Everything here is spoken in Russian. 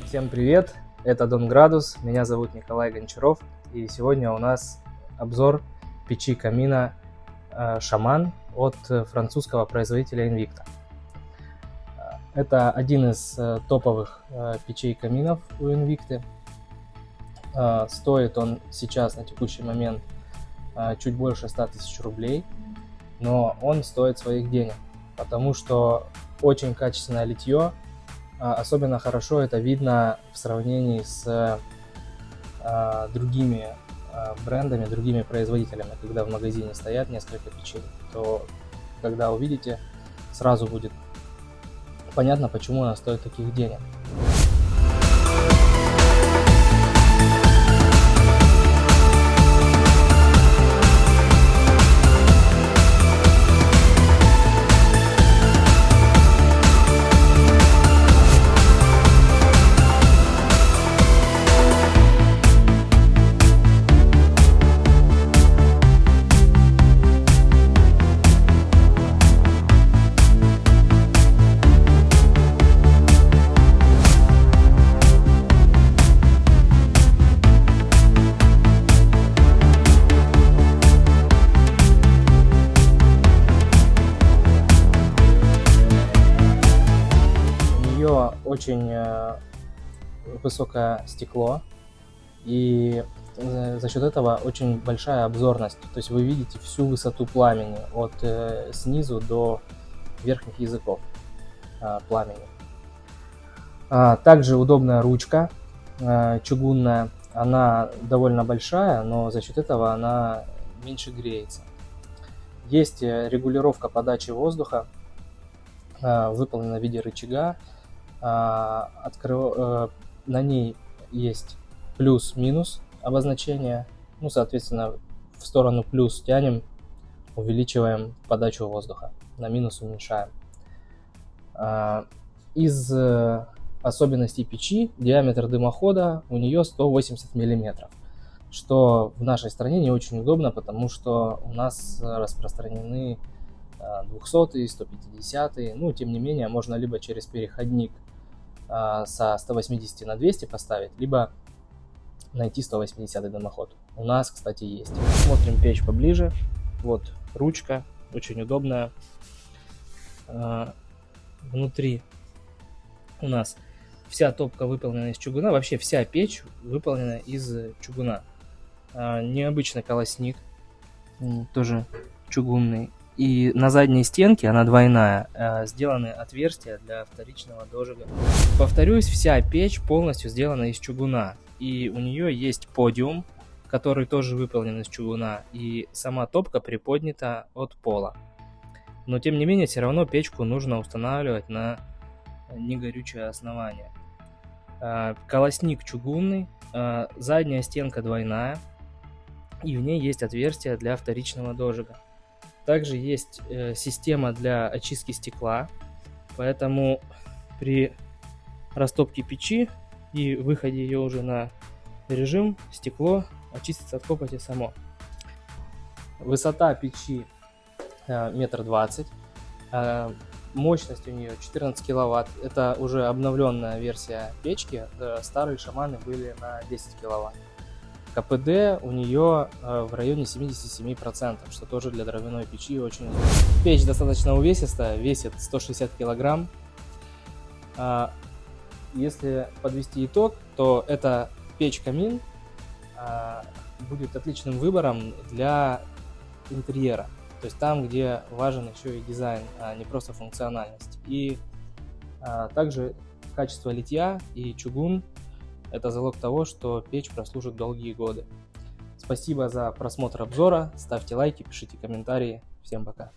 Всем привет, это Дон Градус, меня зовут Николай Гончаров, и сегодня у нас обзор печи камина Шаман от французского производителя Invicta. Это один из топовых печей каминов у Invicta. Стоит он сейчас на текущий момент чуть больше 100 тысяч рублей, но он стоит своих денег, потому что очень качественное литье. Особенно хорошо это видно в сравнении с другими брендами, другими производителями. Когда в магазине стоят несколько печей, то когда увидите, сразу будет понятно, почему она стоит таких денег. Очень высокое стекло, и за счет этого очень большая обзорность, то есть вы видите всю высоту пламени от снизу до верхних языков пламени. Также удобная ручка чугунная, она довольно большая, но за счет этого она меньше греется. Есть регулировка подачи воздуха, выполнена в виде рычага. На ней есть плюс-минус обозначение, соответственно, в сторону плюс тянем, увеличиваем подачу воздуха, на минус уменьшаем. Из особенностей печи диаметр дымохода у нее 180 мм, что в нашей стране не очень удобно, потому что у нас распространены 200-е, 150-е, тем не менее можно либо через переходник со 180 на 200 поставить, либо найти 180 дымоход. У нас, кстати, есть. Смотрим печь поближе. Вот ручка, очень удобная. Внутри у нас вся топка выполнена из чугуна. Вообще вся печь выполнена из чугуна. Необычный колосник, тоже чугунный. И на задней стенке, она двойная, сделаны отверстия для вторичного дожига. Повторюсь, вся печь полностью сделана из чугуна. И у нее есть подиум, который тоже выполнен из чугуна. И сама топка приподнята от пола. Но тем не менее, все равно печку нужно устанавливать на негорючее основание. Колосник чугунный, задняя стенка двойная. И в ней есть отверстие для вторичного дожига. Также есть система для очистки стекла, поэтому при растопке печи и выходе ее уже на режим, стекло очистится от копоти само. Высота печи 1,20 м, мощность у нее 14 киловатт. Это уже обновленная версия печки, старые шаманы были на 10 киловатт. КПД у нее в районе 77%, что тоже для дровяной печи очень удобно. Печь достаточно увесистая, весит 160 килограмм. Если подвести итог, то эта печь-камин будет отличным выбором для интерьера. То есть там, где важен еще и дизайн, а не просто функциональность. И также качество литья и чугун — это залог того, что печь прослужит долгие годы. Спасибо за просмотр обзора, ставьте лайки, пишите комментарии. Всем пока.